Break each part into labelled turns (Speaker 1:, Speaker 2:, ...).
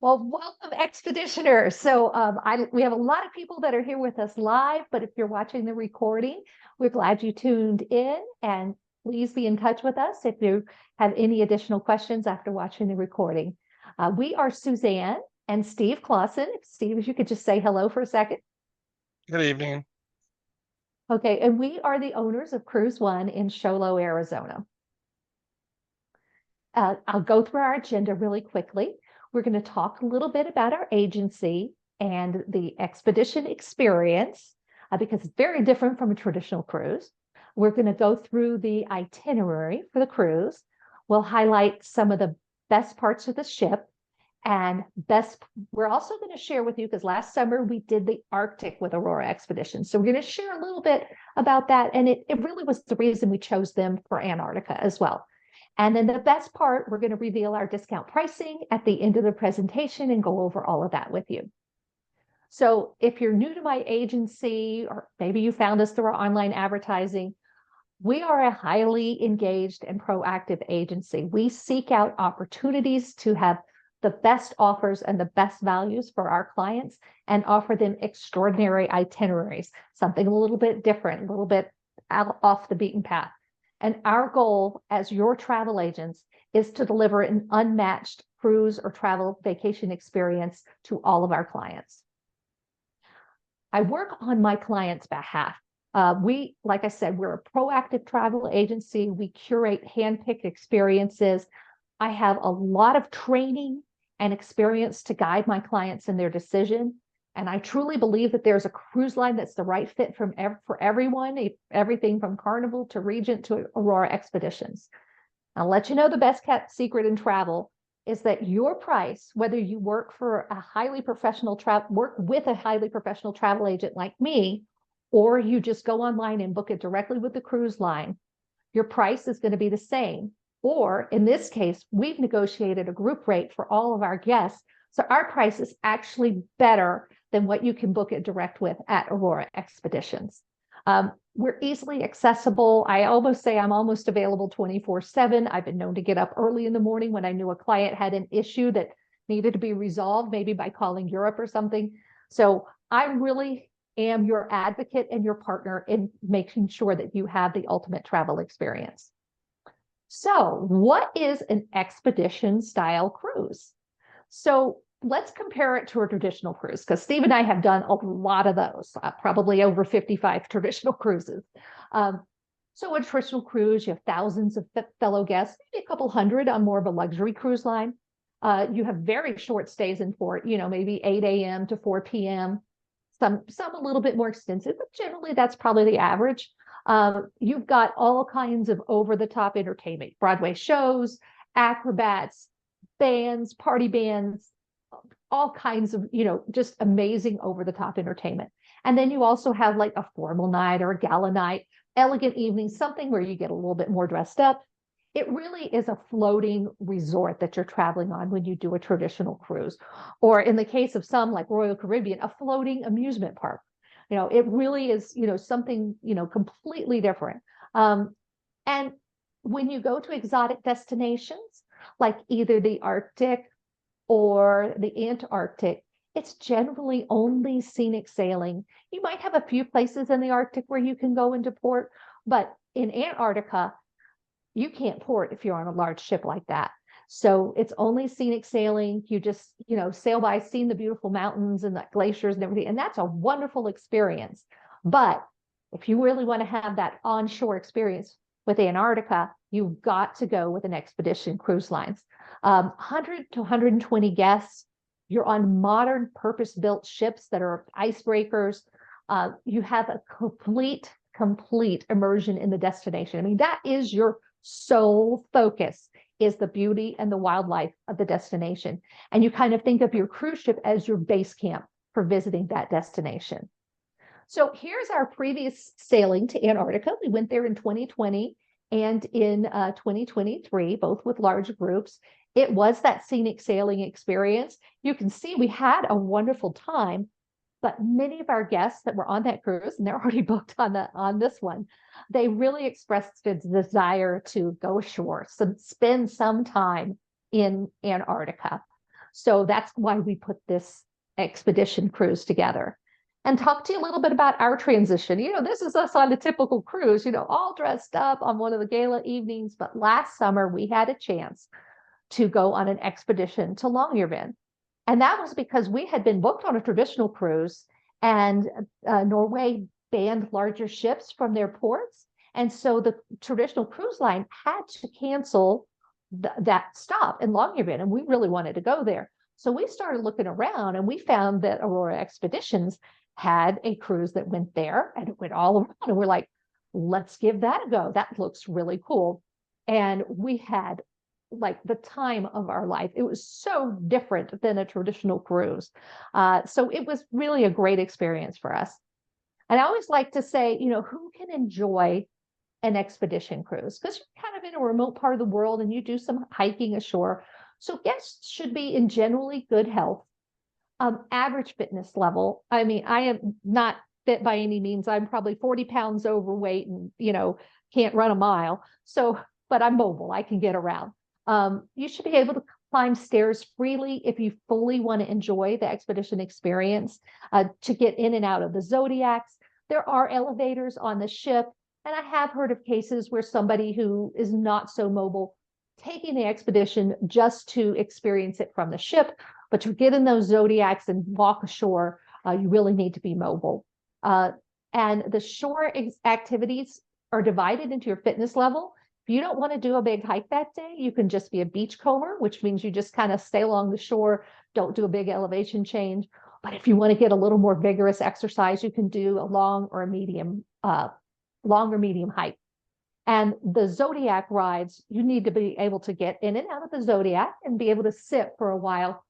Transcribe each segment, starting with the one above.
Speaker 1: Well, welcome, expeditioners. So we have a lot of people that are here with us live, but if you're watching the recording, we're glad you tuned in, and please be in touch with us if you have any additional questions after watching the recording. We are Suzanne and Steve Clausen. Steve, if you could just say hello for a second.
Speaker 2: Good evening.
Speaker 1: Okay, and we are the owners of CruiseOne in Show Low, Arizona. I'll go through our agenda really quickly. We're going to talk a little bit about our agency and the expedition experience because it's very different from a traditional cruise. We're going to go through the itinerary for the cruise. We'll highlight some of the best parts of the ship and we're also going to share with you, because last summer we did the Arctic with Aurora Expedition. So we're going to share a little bit about that. And it really was the reason we chose them for Antarctica as well. And then the best part, we're going to reveal our discount pricing at the end of the presentation and go over all of that with you. So if you're new to my agency, or maybe you found us through our online advertising, we are a highly engaged and proactive agency. We seek out opportunities to have the best offers and the best values for our clients and offer them extraordinary itineraries, something a little bit different, a little bit off the beaten path. And our goal as your travel agents is to deliver an unmatched cruise or travel vacation experience to all of our clients. I work on my clients' behalf. Like I said, we're a proactive travel agency. We curate handpicked experiences. I have a lot of training and experience to guide my clients in their decision. And I truly believe that there's a cruise line that's the right fit for everyone, everything from Carnival to Regent to Aurora Expeditions. I'll let you know the best kept secret in travel is that your price, whether you work with a highly professional travel agent like me, or you just go online and book it directly with the cruise line, your price is going to be the same. Or in this case, we've negotiated a group rate for all of our guests. So our price is actually better than what you can book it direct with at Aurora Expeditions. We're easily accessible. I almost say I'm almost available 24/7. I've been known to get up early in the morning when I knew a client had an issue that needed to be resolved, maybe by calling Europe or something. So I really am your advocate and your partner in making sure that you have the ultimate travel experience. So what is an expedition style cruise? So let's compare it to a traditional cruise, because Steve and I have done a lot of those, probably over 55 traditional cruises. So a traditional cruise, you have thousands of fellow guests, maybe a couple hundred on more of a luxury cruise line. You have very short stays in port, maybe 8 a.m. to 4 p.m. Some a little bit more extensive, but generally that's probably the average. You've got all kinds of over-the-top entertainment, Broadway shows, acrobats, bands, party bands, all kinds of, just amazing over-the-top entertainment. And then you also have like a formal night or a gala night, elegant evening, something where you get a little bit more dressed up. It really is a floating resort that you're traveling on when you do a traditional cruise. Or in the case of some like Royal Caribbean, a floating amusement park. It really is, something, completely different. And when you go to exotic destinations, like either the Arctic or the Antarctic, it's generally only scenic sailing. You might have a few places in the Arctic where you can go into port, but in Antarctica, you can't port if you're on a large ship like that. So it's only scenic sailing. You just, sail by, seeing the beautiful mountains and the glaciers and everything. And that's a wonderful experience. But if you really want to have that onshore experience with Antarctica, you've got to go with an expedition cruise lines. 100 to 120 guests. You're on modern purpose-built ships that are icebreakers. You have a complete immersion in the destination. I mean, that is your sole focus, is the beauty and the wildlife of the destination. And you kind of think of your cruise ship as your base camp for visiting that destination. So here's our previous sailing to Antarctica. We went there in 2020 and in 2023, both with large groups. It was that scenic sailing experience. You can see we had a wonderful time, but many of our guests that were on that cruise, and they're already booked on this one, they really expressed a desire to go ashore, spend some time in Antarctica. So that's why we put this expedition cruise together. And talk to you a little bit about our transition. This is us on a typical cruise, all dressed up on one of the gala evenings. But last summer, we had a chance to go on an expedition to Longyearbyen. And that was because we had been booked on a traditional cruise, and Norway banned larger ships from their ports. And so the traditional cruise line had to cancel that stop in Longyearbyen, and we really wanted to go there. So we started looking around, and we found that Aurora Expeditions had a cruise that went there, and it went all around. And we're like, let's give that a go. That looks really cool. And we had like the time of our life. It was so different than a traditional cruise. So it was really a great experience for us. And I always like to say, who can enjoy an expedition cruise? Because you're kind of in a remote part of the world and you do some hiking ashore. So guests should be in generally good health, average fitness level. I mean, I am not fit by any means. I'm probably 40 pounds overweight and, can't run a mile. So, but I'm mobile. I can get around. You should be able to climb stairs freely if you fully want to enjoy the expedition experience, to get in and out of the zodiacs. There are elevators on the ship. And I have heard of cases where somebody who is not so mobile taking the expedition just to experience it from the ship, but to get in those zodiacs and walk ashore, you really need to be mobile. And the shore activities are divided into your fitness level. If you don't want to do a big hike that day, you can just be a beachcomber, which means you just kind of stay along the shore, don't do a big elevation change. But if you want to get a little more vigorous exercise, you can do a long or medium hike. And the zodiac rides, you need to be able to get in and out of the zodiac and be able to sit for a while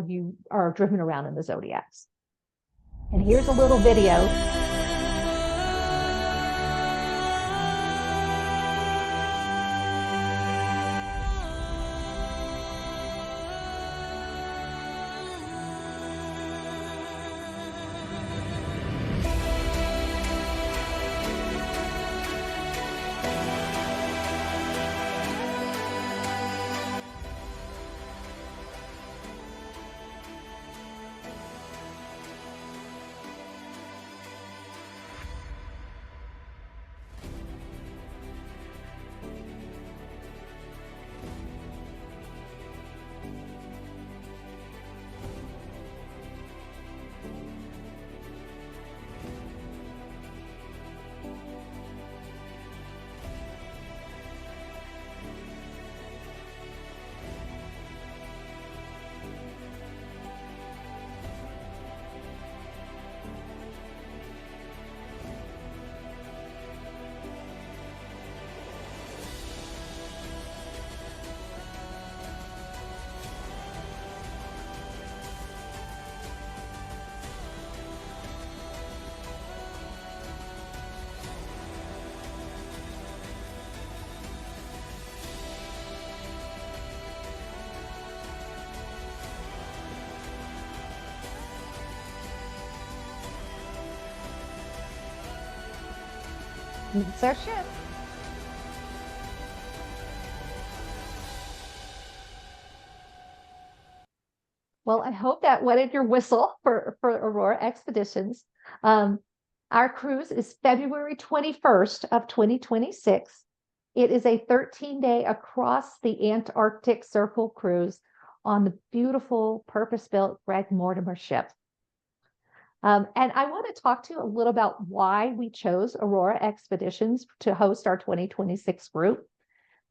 Speaker 1: you are driven around in the zodiacs. And here's a little video. It's our ship. Well, I hope that wetted your whistle for Aurora Expeditions. Our cruise is February 21st of 2026. It is a 13-day across the Antarctic Circle cruise on the beautiful purpose-built Greg Mortimer ship. And I want to talk to you a little about why we chose Aurora Expeditions to host our 2026 group.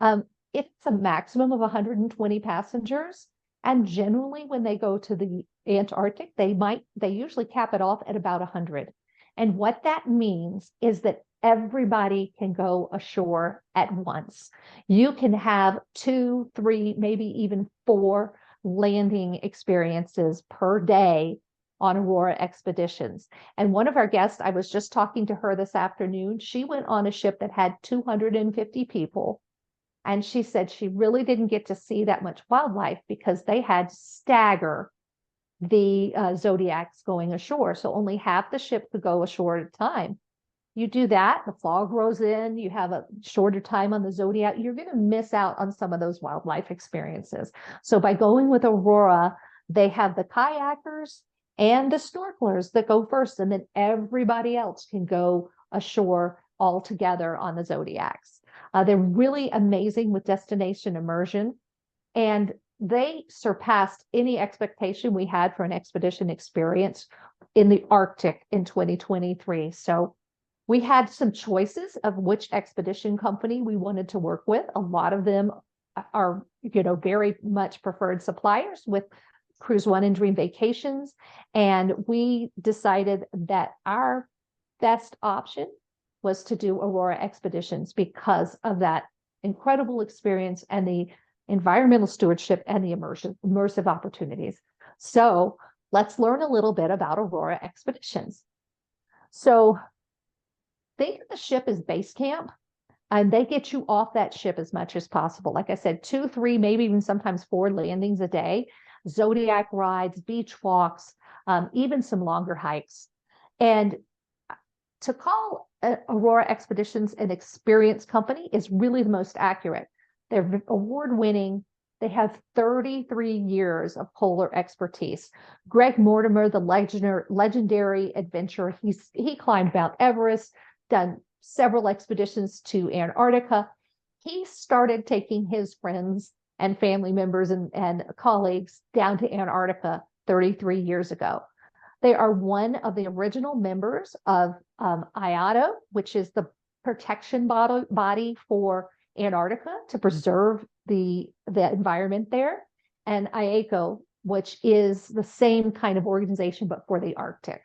Speaker 1: It's a maximum of 120 passengers. And generally, when they go to the Antarctic, they usually cap it off at about 100. And what that means is that everybody can go ashore at once. You can have 2, 3, maybe even 4 landing experiences per day on Aurora Expeditions. And one of our guests, I was just talking to her this afternoon, she went on a ship that had 250 people. And she said she really didn't get to see that much wildlife because they had to stagger the zodiacs going ashore. So only half the ship could go ashore at a time. You do that, the fog rolls in, you have a shorter time on the zodiac, you're going to miss out on some of those wildlife experiences. So by going with Aurora, They have the kayakers and the snorkelers that go first, and then everybody else can go ashore all together on the Zodiacs. They're really amazing with destination immersion, and they surpassed any expectation we had for an expedition experience in the Arctic in 2023. So we had some choices of which expedition company we wanted to work with. A lot of them are, very much preferred suppliers with CruiseOne and Dream Vacations. And we decided that our best option was to do Aurora Expeditions because of that incredible experience and the environmental stewardship and the immersive opportunities. So let's learn a little bit about Aurora Expeditions. So think of the ship as base camp, and they get you off that ship as much as possible. Like I said, 2, 3, maybe even sometimes 4 landings a day, Zodiac rides, beach walks, even some longer hikes. And to call Aurora Expeditions an experience company is really the most accurate. They're award-winning. They have 33 years of polar expertise. Greg Mortimer, the legendary adventurer, he climbed Mount Everest, done several expeditions to Antarctica. He started taking his friends and family members and colleagues down to Antarctica 33 years ago. They are one of the original members of IATO, which is the protection body for Antarctica to preserve the environment there, and IACO, which is the same kind of organization, but for the Arctic.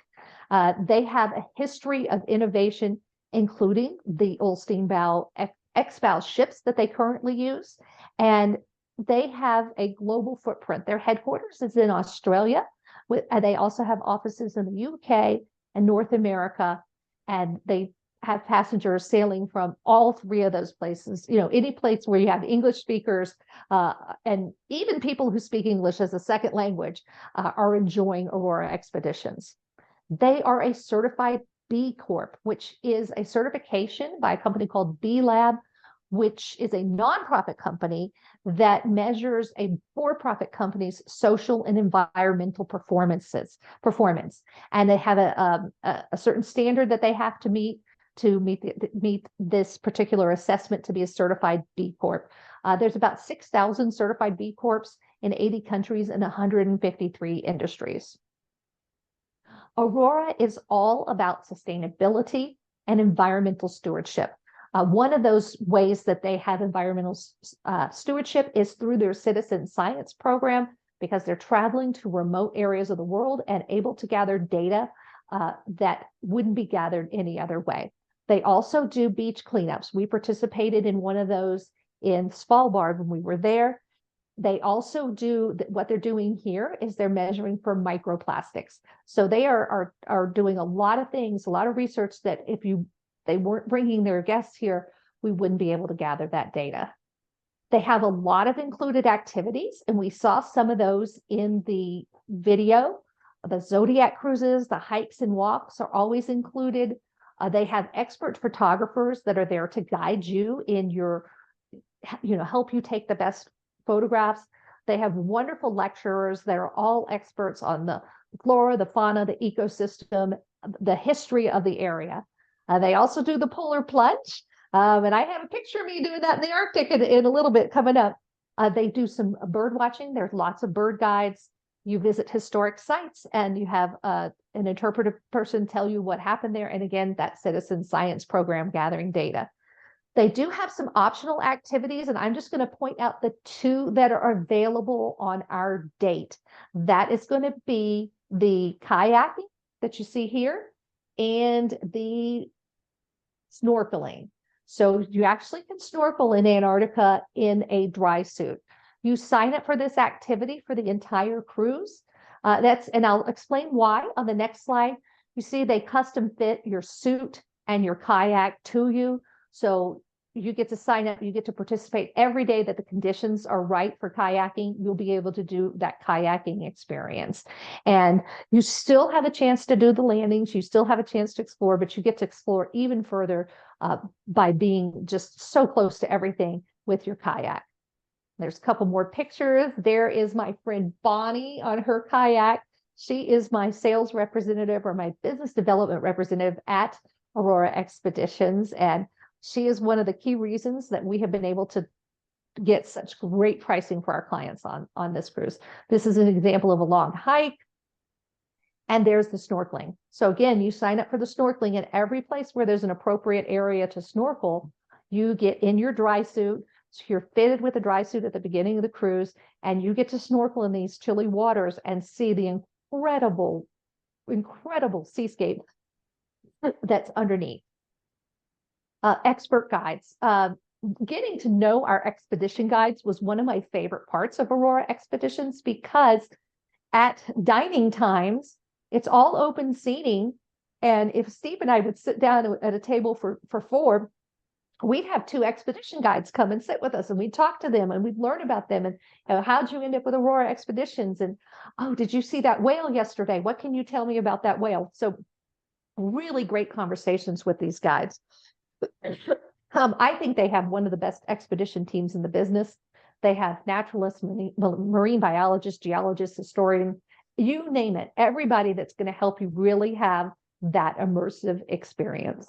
Speaker 1: They have a history of innovation, including the Ulstein-bow X-bow ships that they currently use, and they have a global footprint. Their headquarters is in Australia. They also have offices in the UK and North America, and they have passengers sailing from all 3 of those places. Any place where you have English speakers and even people who speak English as a second language are enjoying Aurora Expeditions. They are a certified B Corp, which is a certification by a company called B Lab, which is a nonprofit company that measures a for-profit company's social and environmental performance. And they have a certain standard that they have to meet this particular assessment to be a certified B Corp. There's about 6,000 certified B Corps in 80 countries and 153 industries. Aurora is all about sustainability and environmental stewardship. One of those ways that they have environmental stewardship is through their citizen science program, because they're traveling to remote areas of the world and able to gather data that wouldn't be gathered any other way. They also do beach cleanups. We participated in one of those in Svalbard when we were there. They also do what they're doing here is they're measuring for microplastics. So they are doing a lot of things, a lot of research that if they weren't bringing their guests here, we wouldn't be able to gather that data. They have a lot of included activities, and we saw some of those in the video. The Zodiac cruises, the hikes and walks are always included. They have expert photographers that are there to guide you in your, help you take the best photographs. They have wonderful lecturers that are all experts on the flora, the fauna, the ecosystem, the history of the area. They also do the polar plunge. And I have a picture of me doing that in the Arctic in a little bit coming up. They do some bird watching. There's lots of bird guides. You visit historic sites and you have an interpretive person tell you what happened there. And again, that citizen science program gathering data. They do have some optional activities, and I'm just going to point out the 2 that are available on our date. That is going to be the kayaking that you see here and the snorkeling. So you actually can snorkel in Antarctica in a dry suit. You sign up for this activity for the entire cruise. And I'll explain why on the next slide. You see they custom fit your suit and your kayak to you. So you get to sign up, you get to participate every day that the conditions are right for kayaking. You'll be able to do that kayaking experience. And you still have a chance to do the landings. You still have a chance to explore, but you get to explore even further by being just so close to everything with your kayak. There's a couple more pictures. There is my friend Bonnie on her kayak. She is my sales representative or my business development representative at Aurora Expeditions. And she is one of the key reasons that we have been able to get such great pricing for our clients on this cruise. This is an example of a long hike. And there's the snorkeling. So again, you sign up for the snorkeling, and every place where there's an appropriate area to snorkel, you get in your dry suit. So you're fitted with a dry suit at the beginning of the cruise, and you get to snorkel in these chilly waters and see the incredible, incredible seascape that's underneath. Expert guides. Getting to know our expedition guides was one of my favorite parts of Aurora Expeditions, because at dining times, it's all open seating. And if Steve and I would sit down at a table for four, we'd have two expedition guides come and sit with us, and we'd talk to them and we'd learn about them. And how'd you end up with Aurora Expeditions? And, oh, did you see that whale yesterday? What can you tell me about that whale? So really great conversations with these guides. I think they have one of the best expedition teams in the business. They have naturalists, marine biologists, geologists, historians, you name it. Everybody that's going to help you really have that immersive experience.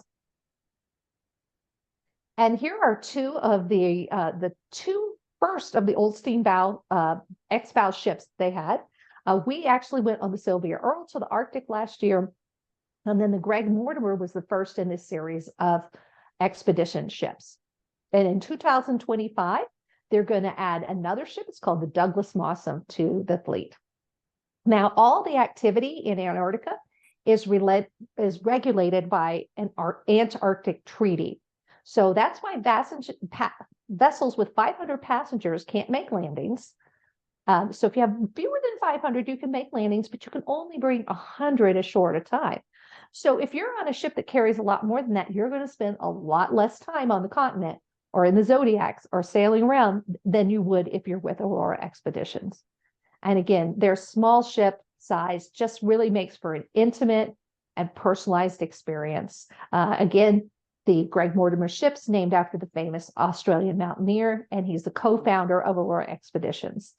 Speaker 1: And here are two of the two first of the old steam bow X-bow ships they had. We actually went on the Sylvia Earle to the Arctic last year, and then the Greg Mortimer was the first in this series of expedition ships. And in 2025, they're going to add another ship. It's called the Douglas Mossam to the fleet. Now, all the activity in Antarctica is regulated by an Antarctic treaty. So that's why vessels with 500 passengers can't make landings. So if you have fewer than 500, you can make landings, but you can only bring 100 ashore at a time. So if you're on a ship that carries a lot more than that, you're going to spend a lot less time on the continent or in the zodiacs or sailing around than you would if you're with Aurora Expeditions. And again, their small ship size just really makes for an intimate and personalized experience. Again, the Greg Mortimer ship's named after the famous Australian mountaineer, and he's the co-founder of Aurora Expeditions.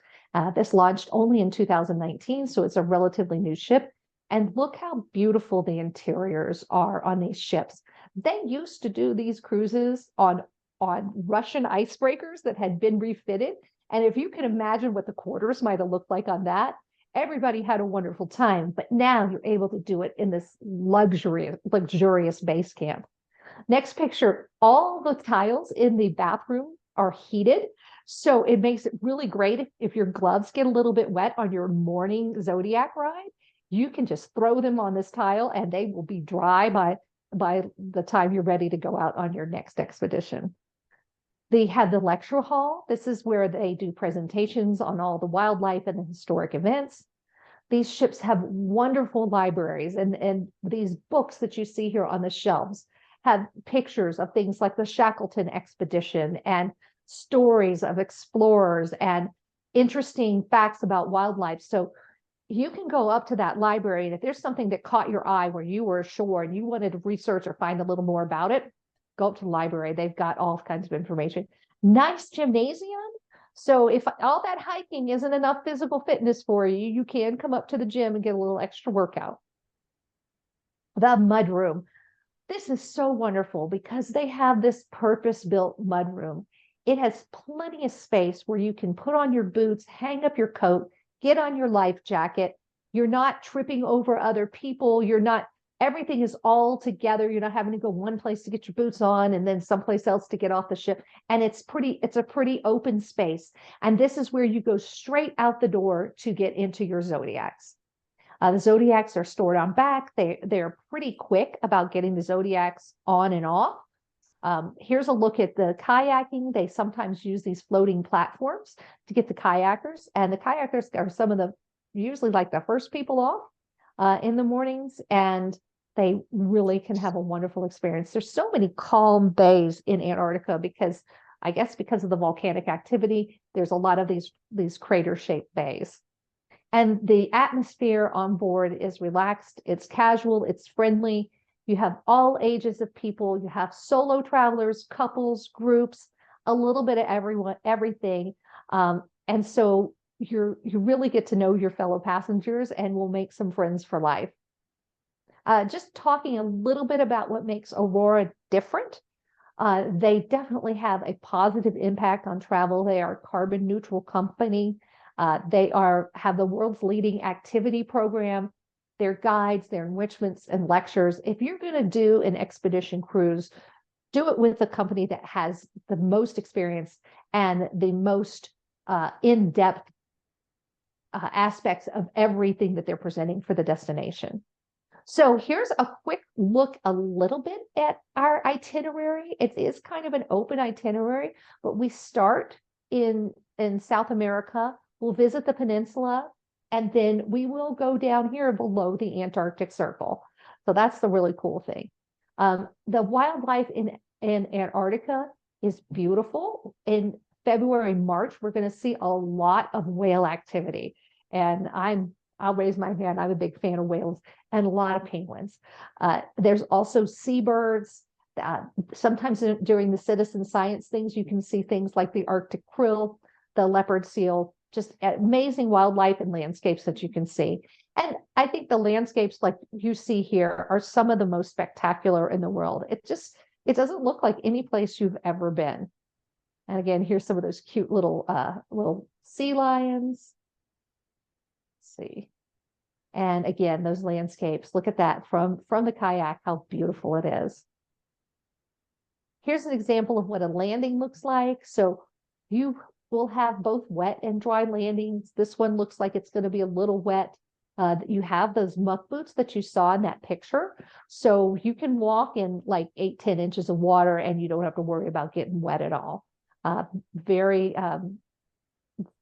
Speaker 1: This launched only in 2019, so it's a relatively new ship. And look how beautiful the interiors are on these ships. They used to do these cruises on Russian icebreakers that had been refitted. And if you can imagine what the quarters might have looked like on that, everybody had a wonderful time. But now you're able to do it in this luxurious base camp. Next picture, all the tiles in the bathroom are heated. So it makes it really great if your gloves get a little bit wet on your morning Zodiac ride. You can just throw them on this tile and they will be dry by the time you're ready to go out on your next expedition. They have the lecture hall. This is where they do presentations on all the wildlife and the historic events. These ships have wonderful libraries, and these books that you see here on the shelves have pictures of things like the Shackleton expedition and stories of explorers and interesting facts about wildlife. So you can go up to that library, and if there's something that caught your eye where you were ashore and you wanted to research or find a little more about it, go up to the library. They've got all kinds of information. Nice gymnasium. So if all that hiking isn't enough physical fitness for you, you can come up to the gym and get a little extra workout. The mud room. This is so wonderful because they have this purpose-built mud room. It has plenty of space where you can put on your boots, hang up your coat, get on your life jacket. You're not tripping over other people. Everything is all together. You're not having to go one place to get your boots on and then someplace else to get off the ship. And it's a pretty open space. And this is where you go straight out the door to get into your Zodiacs. The Zodiacs are stored on back. They're pretty quick about getting the Zodiacs on and off. Here's a look at the kayaking. They sometimes use these floating platforms to get the kayakers. And the kayakers are usually like the first people off in the mornings. And they really can have a wonderful experience. There's so many calm bays in Antarctica because of the volcanic activity, there's a lot of these crater-shaped bays. And the atmosphere on board is relaxed, it's casual, it's friendly. You have all ages of people. You have solo travelers, couples, groups, a little bit of everything. And so you really get to know your fellow passengers and will make some friends for life. Just talking a little bit about what makes Aurora different. They definitely have a positive impact on travel. They are a carbon neutral company. They have the world's leading activity program. Their guides, their enrichments and lectures. If you're going to do an expedition cruise, do it with a company that has the most experience and the most in-depth aspects of everything that they're presenting for the destination. So here's a quick look a little bit at our itinerary. It is kind of an open itinerary, but we start in South America. We'll visit the peninsula, and then we will go down here below the Antarctic Circle. So that's the really cool thing. The wildlife in Antarctica is beautiful. In February, March, we're going to see a lot of whale activity. And I'll raise my hand. I'm a big fan of whales and a lot of penguins. There's also seabirds. Sometimes during the citizen science things, you can see things like the Arctic krill, the leopard seal, just amazing wildlife and landscapes that you can see. And I think the landscapes like you see here are some of the most spectacular in the world. It doesn't look like any place you've ever been. And again, here's some of those cute little sea lions. See. And again, those landscapes, look at that from the kayak, how beautiful it is. Here's an example of what a landing looks like. So you will have both wet and dry landings. This one looks like it's going to be a little wet. You have those muck boots that you saw in that picture. So you can walk in like 8-10 inches of water and you don't have to worry about getting wet at all.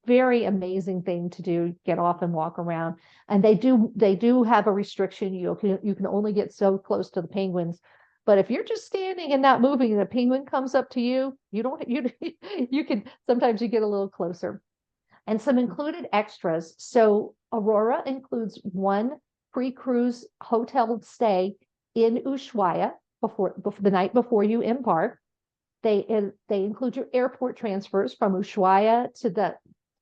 Speaker 1: Very amazing thing to do, get off and walk around. And they do have a restriction. You can only get so close to the penguins. But if you're just standing and not moving and a penguin comes up to you, you can sometimes you get a little closer. And some included extras. So Aurora includes one pre-cruise hotel stay in Ushuaia before the night before you embark. They include your airport transfers from Ushuaia to the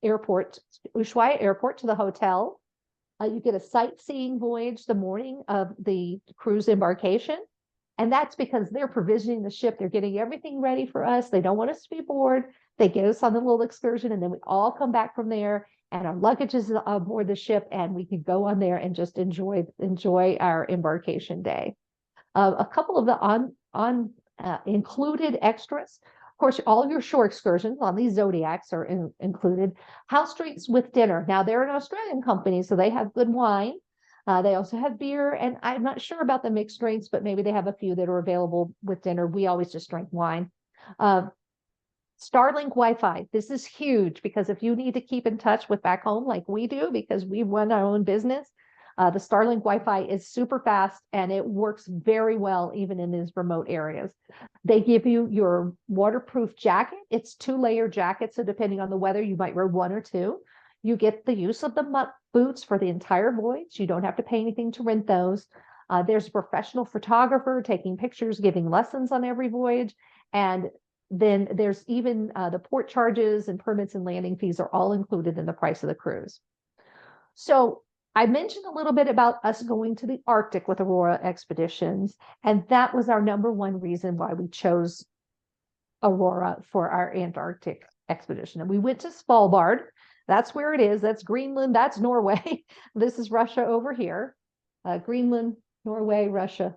Speaker 1: Ushuaia airport to the hotel. You get a sightseeing voyage the morning of the cruise embarkation. And that's because they're provisioning the ship. They're getting everything ready for us. They don't want us to be bored. They get us on the little excursion, and then we all come back from there, and our luggage is aboard the ship, and we can go on there and just enjoy our embarkation day. A couple of the included extras. Of course, all your shore excursions on these Zodiacs are included. House drinks with dinner. Now, they're an Australian company, so they have good wine. They also have beer, and I'm not sure about the mixed drinks, but maybe they have a few that are available with dinner. We always just drink wine. Starlink Wi-Fi. This is huge because if you need to keep in touch with back home like we do, because we run our own business, the Starlink Wi-Fi is super fast and it works very well even in these remote areas. They give you your waterproof jacket. It's 2-layer jacket, so depending on the weather, you might wear one or two. You get the use of the muck boots for the entire voyage. You don't have to pay anything to rent those. There's a professional photographer taking pictures, giving lessons on every voyage. And then there's even the port charges and permits and landing fees are all included in the price of the cruise. So I mentioned a little bit about us going to the Arctic with Aurora Expeditions, and that was our number one reason why we chose Aurora for our Antarctic expedition. And we went to Svalbard. That's where it is. That's Greenland. That's Norway. This is Russia over here. Greenland, Norway, Russia.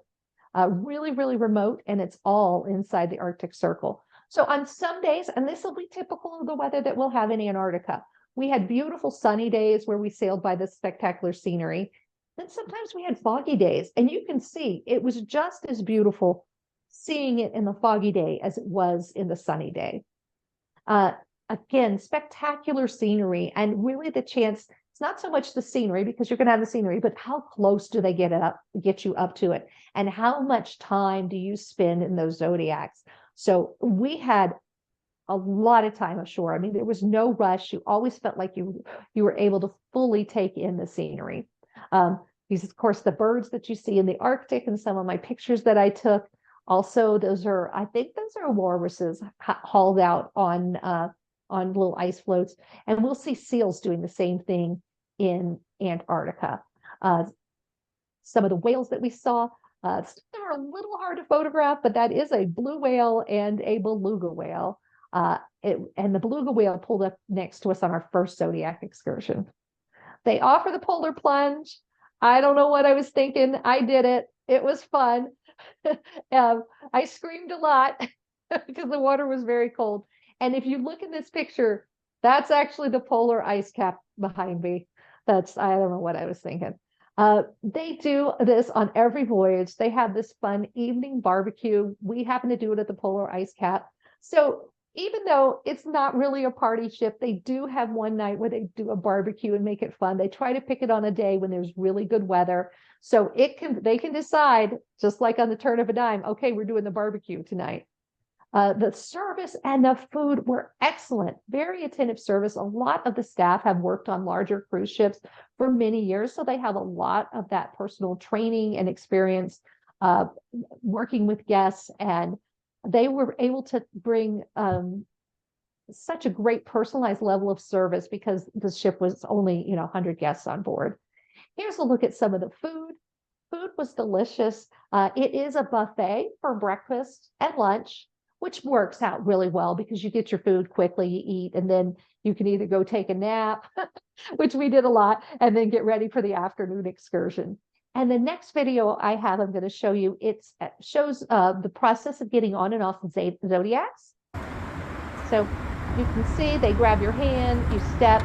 Speaker 1: Really, really remote, and it's all inside the Arctic Circle. So on some days, and this will be typical of the weather that we'll have in Antarctica, we had beautiful sunny days where we sailed by this spectacular scenery. Then sometimes we had foggy days, and you can see it was just as beautiful seeing it in the foggy day as it was in the sunny day. Again, spectacular scenery, and really the chance, it's not so much the scenery because you're going to have the scenery, but how close do they get you up to it? And how much time do you spend in those Zodiacs? So we had a lot of time ashore. I mean, there was no rush. You always felt like you were able to fully take in the scenery. These, of course, the birds that you see in the Arctic and some of my pictures that I took. Also, I think those are walruses hauled out on on little ice floats. And we'll see seals doing the same thing in Antarctica. Some of the whales that we saw, they're a little hard to photograph, but that is a blue whale and a beluga whale. And the beluga whale pulled up next to us on our first Zodiac excursion. They offer the polar plunge. I don't know what I was thinking. I did it. It was fun. I screamed a lot because the water was very cold. And if you look in this picture, that's actually the polar ice cap behind me. I don't know what I was thinking. They do this on every voyage. They have this fun evening barbecue. We happen to do it at the polar ice cap. So even though it's not really a party ship, they do have one night where they do a barbecue and make it fun. They try to pick it on a day when there's really good weather. So they can decide, just like on the turn of a dime, okay, we're doing the barbecue tonight. The service and the food were excellent, very attentive service. A lot of the staff have worked on larger cruise ships for many years, so they have a lot of that personal training and experience working with guests, and they were able to bring such a great personalized level of service because the ship was only 100 guests on board. Here's a look at some of the food. Food was delicious. It is a buffet for breakfast and lunch, which works out really well because you get your food quickly, you eat, and then you can either go take a nap, which we did a lot, and then get ready for the afternoon excursion. And the next video I have, I'm going to show you, it shows the process of getting on and off the Zodiacs. So you can see they grab your hand, you step,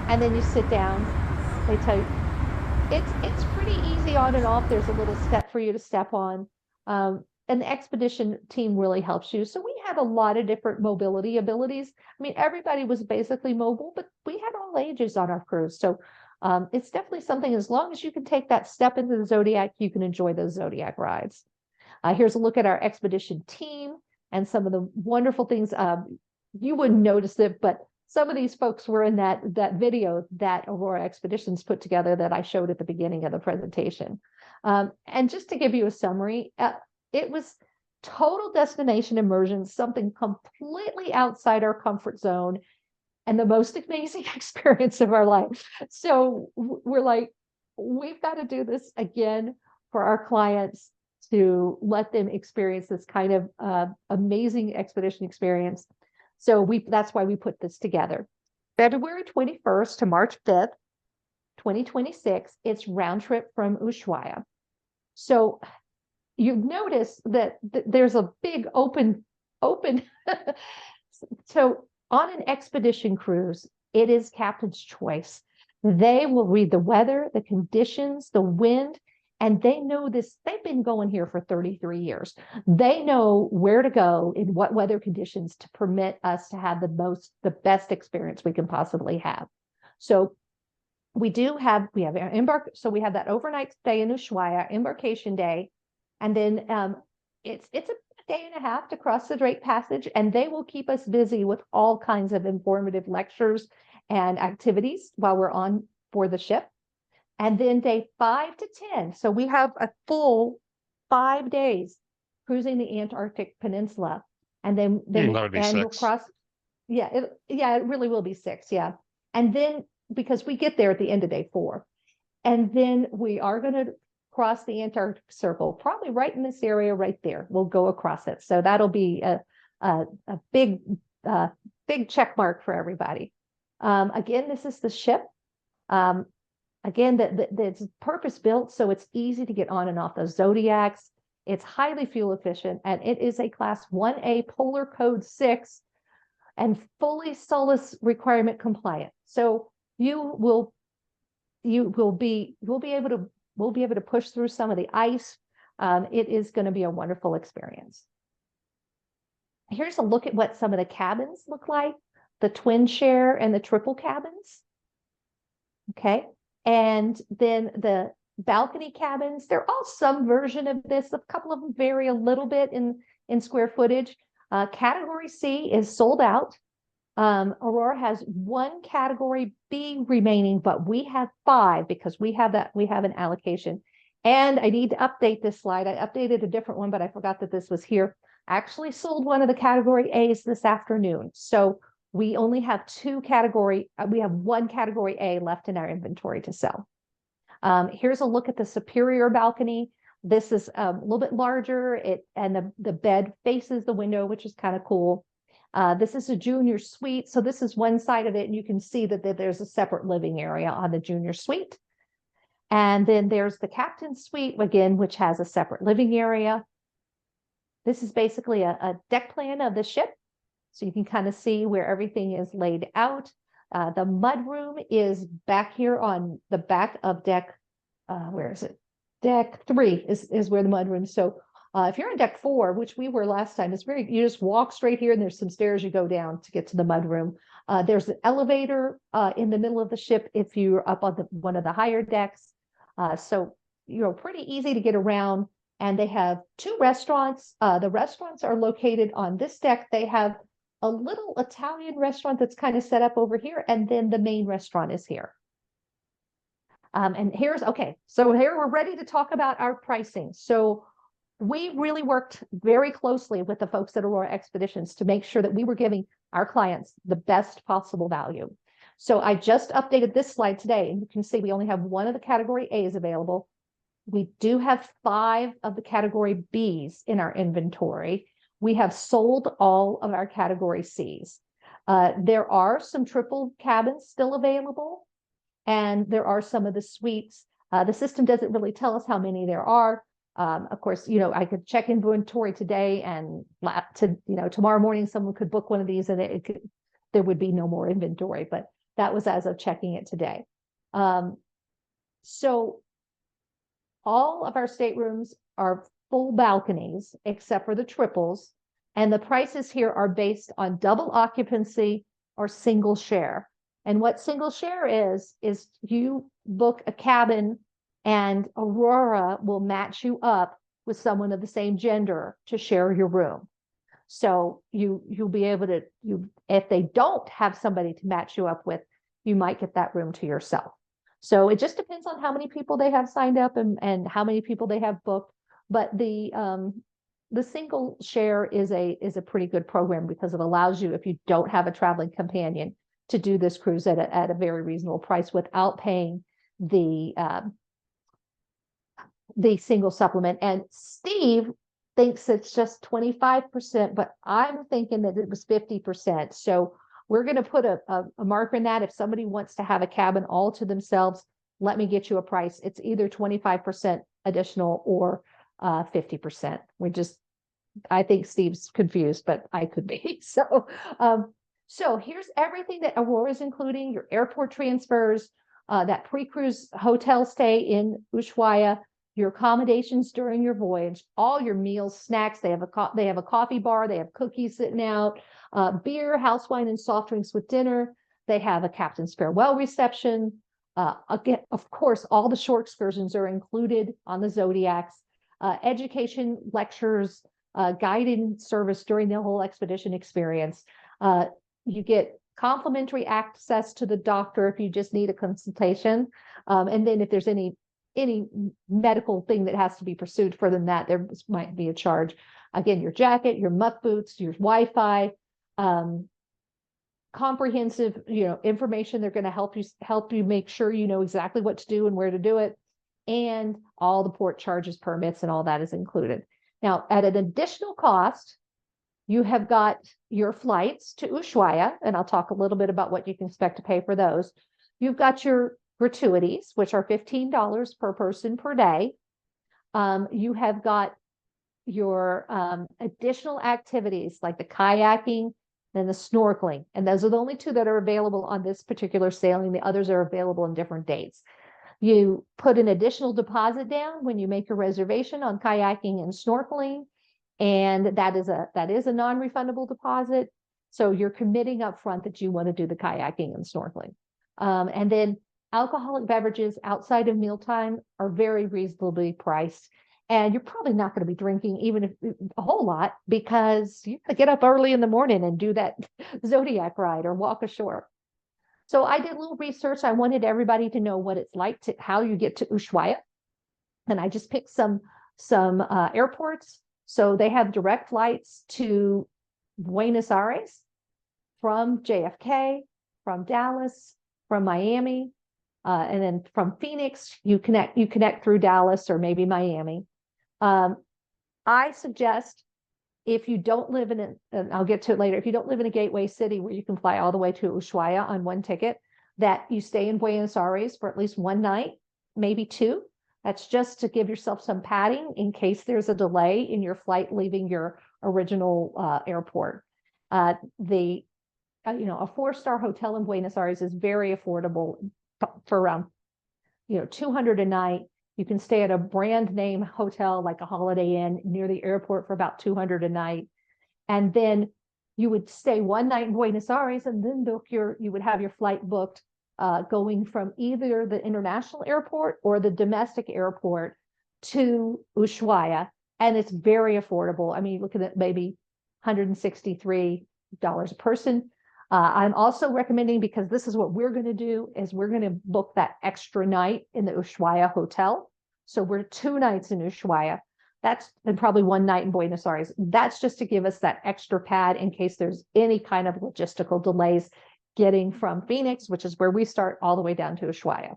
Speaker 1: and then you sit down. They tell you, it's pretty easy on and off. There's a little step for you to step on. And the expedition team really helps you. So we had a lot of different mobility abilities. I mean, everybody was basically mobile, but we had all ages on our cruise. So it's definitely something, as long as you can take that step into the Zodiac, you can enjoy those Zodiac rides. Here's a look at our expedition team and some of the wonderful things. You wouldn't notice it, but some of these folks were in that video that Aurora Expeditions put together that I showed at the beginning of the presentation. And just to give you a summary, it was total destination immersion, something completely outside our comfort zone, and the most amazing experience of our life. So we're like, we've got to do this again for our clients to let them experience this kind of amazing expedition experience. So that's why we put this together. February 21st to March 5th, 2026, it's round trip from Ushuaia. So you notice that there's a big open. So on an expedition cruise, it is captain's choice. They will read the weather, the conditions, the wind, and they know this. They've been going here for 33 years. They know where to go in what weather conditions to permit us to have the best experience we can possibly have. So we have so we have that overnight stay in Ushuaia, embarkation day, and then it's a day and a half to cross the Drake Passage, and they will keep us busy with all kinds of informative lectures and activities while we're on board the ship. And then day 5 to 10. So we have a full 5 days cruising the Antarctic Peninsula. And then
Speaker 2: that would be 6.
Speaker 1: we'll cross. Yeah, it really will be 6. Yeah. And then because we get there at the end of day 4. And then we are going to cross the Antarctic Circle, probably right in this area right there. We'll go across it. So that'll be a big check mark for everybody. Again, this is the ship. Again, it's purpose built, so it's easy to get on and off those Zodiacs. It's highly fuel efficient, and it is a Class 1A Polar Code 6 and fully SOLAS requirement compliant. So we'll be able to push through some of the ice. It is going to be a wonderful experience. Here's a look at what some of the cabins look like, the twin share and the triple cabins. Okay. And then the balcony cabins, they're all some version of this. A couple of them vary a little bit in square footage. Category C is sold out. Aurora has 1 category B remaining, but we have 5 because we have an allocation. And I need to update this slide. I updated a different one, but I forgot that this was here. I actually sold one of the category A's this afternoon. So we only have we have one category A left in our inventory to sell. Here's a look at the superior balcony. This is a little bit larger, and the bed faces the window, which is kind of cool. This is a junior suite. So this is one side of it, and you can see that there's a separate living area on the junior suite. And then there's the captain's suite, again, which has a separate living area. This is basically a deck plan of the ship. So you can kind of see where everything is laid out. The mudroom is back here on the back of deck. Where is it? Deck 3 is where the mudroom. So if you're on deck 4, which we were last time, you just walk straight here and there's some stairs you go down to get to the mudroom. There's an elevator in the middle of the ship if you're up on one of the higher decks. So, pretty easy to get around. And they have 2 restaurants. The restaurants are located on this deck. They have a little Italian restaurant that's kind of set up over here. And then the main restaurant is here. So here we're ready to talk about our pricing. So we really worked very closely with the folks at Aurora Expeditions to make sure that we were giving our clients the best possible value. So I just updated this slide today, and you can see we only have one of the category A's available. We do have 5 of the category B's in our inventory. We have sold all of our category C's. There are some triple cabins still available, and there are some of the suites. The system doesn't really tell us how many there are. Of course, I could check inventory today, and tomorrow morning someone could book one of these, and there would be no more inventory. But that was as of checking it today. So all of our staterooms are full balconies except for the triples, and the prices here are based on double occupancy or single share. And what single share is you book a cabin and Aurora will match you up with someone of the same gender to share your room. So you'll be able to, if they don't have somebody to match you up with, you might get that room to yourself. So it just depends on how many people they have signed up and how many people they have booked. But the single share is a pretty good program because it allows you, if you don't have a traveling companion, to do this cruise at a very reasonable price without paying the single supplement. And Steve thinks it's just 25%, but I'm thinking that it was 50%. So we're going to put a marker in that. If somebody wants to have a cabin all to themselves, let me get you a price. It's either 25% additional or 50%. I think Steve's confused, but I could be. So here's everything that Aurora is including: your airport transfers, that pre-cruise hotel stay in Ushuaia, your accommodations during your voyage, all your meals, snacks. They have a coffee bar. They have cookies sitting out, beer, house wine, and soft drinks with dinner. They have a captain's farewell reception. Again, of course, all the shore excursions are included on the Zodiacs. Education, lectures, guided service during the whole expedition experience. You get complimentary access to the doctor if you just need a consultation. And then if there's any medical thing that has to be pursued further than that, there might be a charge. Again, your jacket, your muck boots, your Wi-Fi, comprehensive, information. They're going to help you make sure you know exactly what to do and where to do it. And all the port charges, permits, and all that is included. Now, at an additional cost, you have got your flights to Ushuaia, and I'll talk a little bit about what you can expect to pay for those. You've got your gratuities, which are $15 per person per day. You have got your additional activities like the kayaking and the snorkeling, and those are the only 2 that are available on this particular sailing. The others are available on different dates. You put an additional deposit down when you make a reservation on kayaking and snorkeling, and that is a non-refundable deposit. So you're committing up front that you want to do the kayaking and snorkeling. And then alcoholic beverages outside of mealtime are very reasonably priced. And you're probably not going to be drinking even if a whole lot, because you have to get up early in the morning and do that Zodiac ride or walk ashore. So I did a little research. I wanted everybody to know what it's like how you get to Ushuaia. And I just picked some airports. So they have direct flights to Buenos Aires from JFK, from Dallas, from Miami, and then from Phoenix, you connect through Dallas or maybe Miami. I suggest if you don't live in and I'll get to it later, if you don't live in a gateway city where you can fly all the way to Ushuaia on one ticket, that you stay in Buenos Aires for at least one night, maybe two. That's just to give yourself some padding in case there's a delay in your flight leaving your original airport. A 4-star hotel in Buenos Aires is very affordable for around, $200 a night. You can stay at a brand name hotel like a Holiday Inn near the airport for about $200 a night. And then you would stay one night in Buenos Aires and then you would have your flight booked going from either the international airport or the domestic airport to Ushuaia. And it's very affordable. I mean, look at it, maybe $163 a person. I'm also recommending, because this is what we're going to do, is we're going to book that extra night in the Ushuaia hotel. So we're 2 nights in Ushuaia. And probably 1 night in Buenos Aires. That's just to give us that extra pad in case there's any kind of logistical delays getting from Phoenix, which is where we start, all the way down to Ushuaia.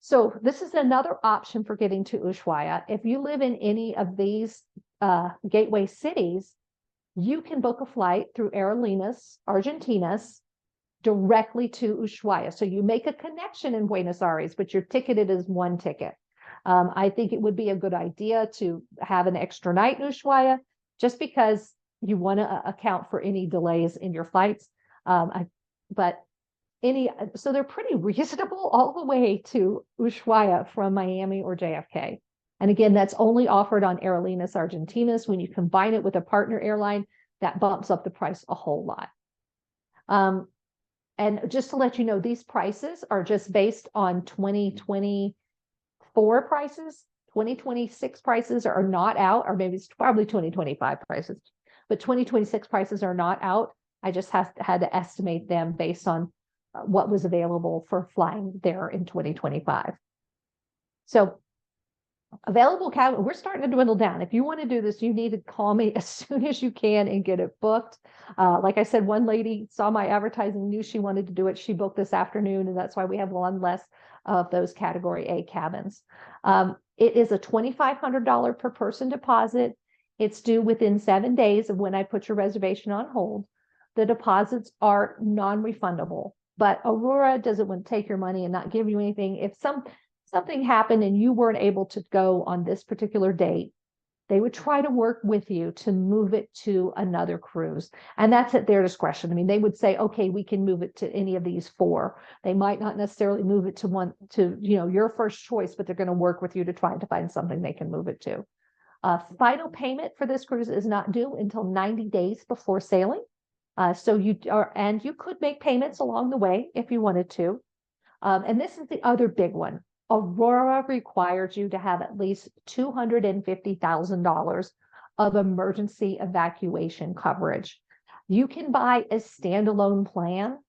Speaker 1: So this is another option for getting to Ushuaia. If you live in any of these gateway cities, you can book a flight through Aerolíneas Argentinas directly to Ushuaia. So you make a connection in Buenos Aires, but you're ticketed as one ticket. I think it would be a good idea to have an extra night in Ushuaia, just because you want to account for any delays in your flights. So they're pretty reasonable all the way to Ushuaia from Miami or JFK. And again, that's only offered on Aerolíneas Argentinas. When you combine it with a partner airline, that bumps up the price a whole lot. And just to let you know, these prices are just based on 2024 prices. 2026 prices are not out, or maybe it's probably 2025 prices, but 2026 prices are not out. I just had to estimate them based on what was available for flying there in 2025. So available cabin, we're starting to dwindle down. If you want to do this, you need to call me as soon as you can and get it booked. Like I said, one lady saw my advertising, knew she wanted to do it. She booked this afternoon, and that's why we have one less of those Category A cabins. It is a $2,500 per person deposit. It's due within 7 days of when I put your reservation on hold. The deposits are non-refundable, but Aurora doesn't want to take your money and not give you anything. If something happened and you weren't able to go on this particular date, they would try to work with you to move it to another cruise. And that's at their discretion. I mean, they would say, okay, we can move it to any of these 4. They might not necessarily move it to your first choice, but they're going to work with you to try to find something they can move it to. Final payment for this cruise is not due until 90 days before sailing. And you could make payments along the way if you wanted to. And this is the other big one. Aurora requires you to have at least $250,000 of emergency evacuation coverage. You can buy a standalone plan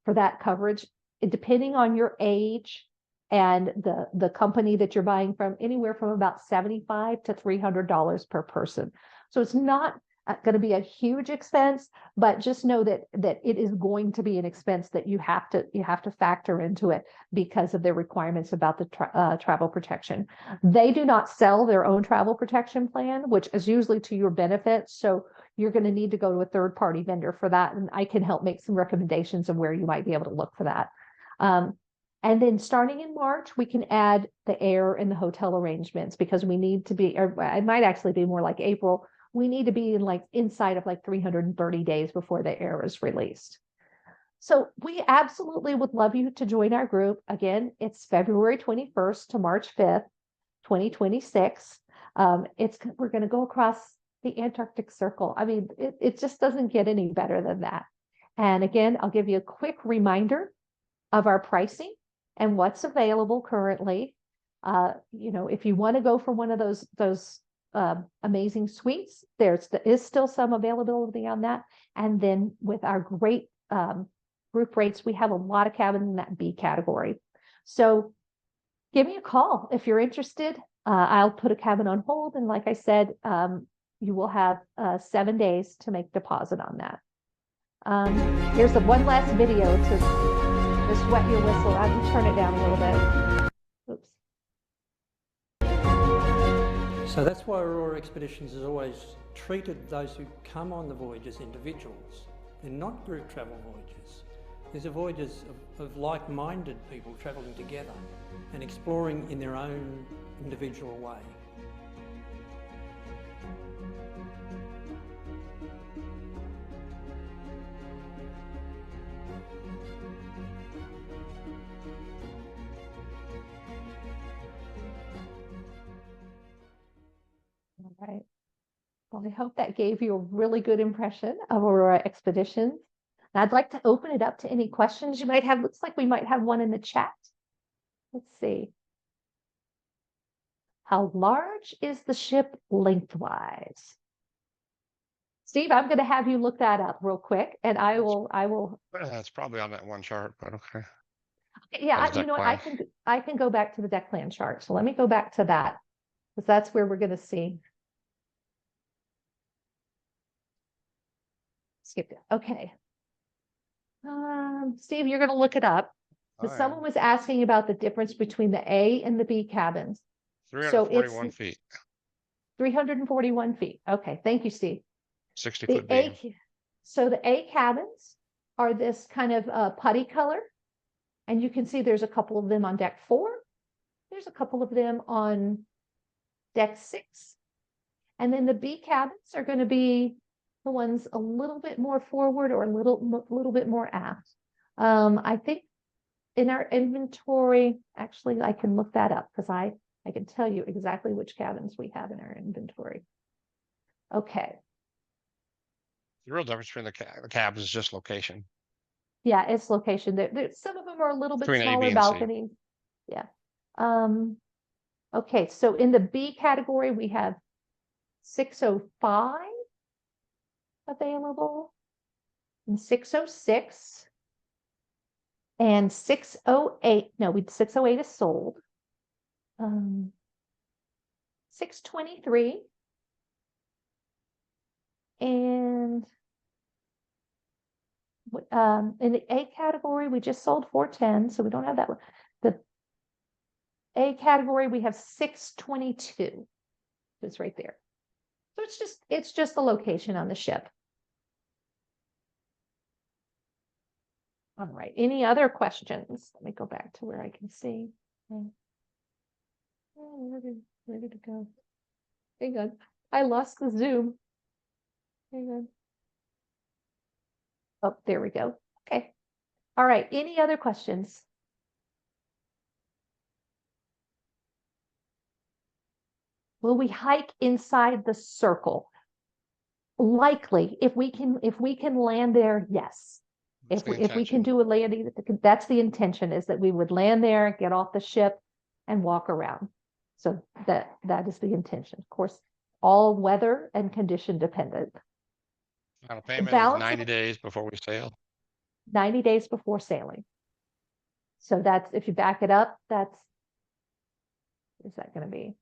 Speaker 1: for that coverage, depending on your age and the company that you're buying from, anywhere from about $75 to $300 per person. So it's not going to be a huge expense, but just know that it is going to be an expense that you have to factor into it because of their requirements about the travel protection. They do not sell their own travel protection plan, which is usually to your benefit. So you're going to need to go to a third-party vendor for that, and I can help make some recommendations of where you might be able to look for that. And then starting in March, we can add the air and the hotel arrangements, because we need to be, or it might actually be more like April. We need to be inside of 330 days before the air is released. So we absolutely would love you to join our group. Again, it's February 21st to March 5th, 2026. We're going to go across the Antarctic Circle. I mean, it just doesn't get any better than that. And again, I'll give you a quick reminder of our pricing and what's available currently. If you want to go for one of those amazing suites, there is still some availability on that. And then with our great group rates, we have a lot of cabins in that B category. So give me a call if you're interested. I'll put a cabin on hold, and like I said, you will have 7 days to make deposit on that. Here's the one last video to just wet your whistle. I'm going to turn it down a little bit. Oops.
Speaker 3: So that's why Aurora Expeditions has always treated those who come on the voyage as individuals. They're not group travel voyages. These are voyages of like-minded people travelling together and exploring in their own individual way.
Speaker 1: All right. Well, I hope that gave you a really good impression of Aurora Expeditions. And I'd like to open it up to any questions you might have. Looks like we might have one in the chat. Let's see. How large is the ship lengthwise? Steve, I'm going to have you look that up real quick, and I will.
Speaker 2: It's probably on that one chart, but okay.
Speaker 1: Yeah,
Speaker 2: That's
Speaker 1: you know what?
Speaker 2: deck
Speaker 1: I can go back to the deck plan chart. So let me go back to that, because that's where we're going to see. Skip it. Okay. Steve, you're going to look it up. But someone was asking about the difference between the A and the B cabins.
Speaker 2: 341 feet.
Speaker 1: 341 feet. Okay, thank you, Steve.
Speaker 2: 60-foot beam.
Speaker 1: So the A cabins are this kind of putty color. And you can see there's a couple of them on deck 4. There's a couple of them on deck 6. And then the B cabins are going to be the ones a little bit more forward or a little bit more aft. I think in our inventory, actually, I can look that up because I can tell you exactly which cabins we have in our inventory. Okay.
Speaker 2: The real difference between the cabs is just location.
Speaker 1: Yeah, it's location. Some of them are a little bit smaller balconies. Yeah. Okay, so in the B category, we have 605 available, and 606, and 608. No, 608 is sold. 623, and in the A category, we just sold 410, so we don't have that one. The A category, we have 622. It's right there. So it's just the location on the ship. All right. Any other questions? Let me go back to where I can see. Where did it go? Hang on. I lost the zoom. Hang on. Oh, there we go. Okay. All right. Any other questions? Will we hike inside the circle? Likely, if we can land there, yes. If we can do a landing, that's the intention, is that we would land there, get off the ship, and walk around. So that is the intention. Of course, all weather and condition dependent.
Speaker 2: Final payment is 90 days before we sail.
Speaker 1: 90 days before sailing. So that's, if you back it up, is that going to be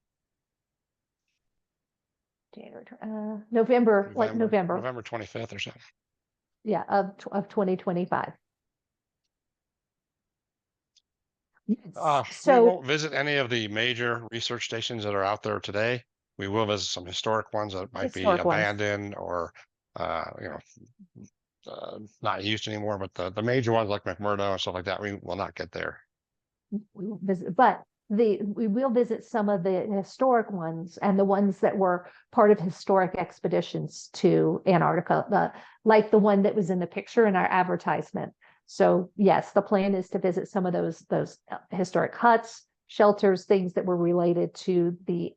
Speaker 1: January, November
Speaker 2: 25th or something.
Speaker 1: Yeah, of 2025.
Speaker 2: So we won't visit any of the major research stations that are out there today. We will visit some historic ones that might be abandoned or not used anymore, but the major ones like McMurdo and stuff like that, we will not get there.
Speaker 1: We will visit, but we will visit some of the historic ones and the ones that were part of historic expeditions to Antarctica, like the one that was in the picture in our advertisement. So yes, the plan is to visit some of those historic huts, shelters, things that were related to the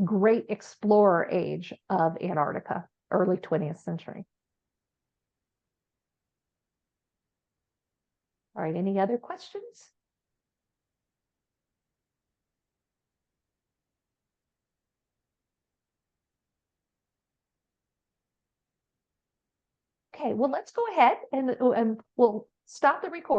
Speaker 1: great explorer age of Antarctica, early 20th century. All right, any other questions? Okay, well, let's go ahead and we'll stop the recording.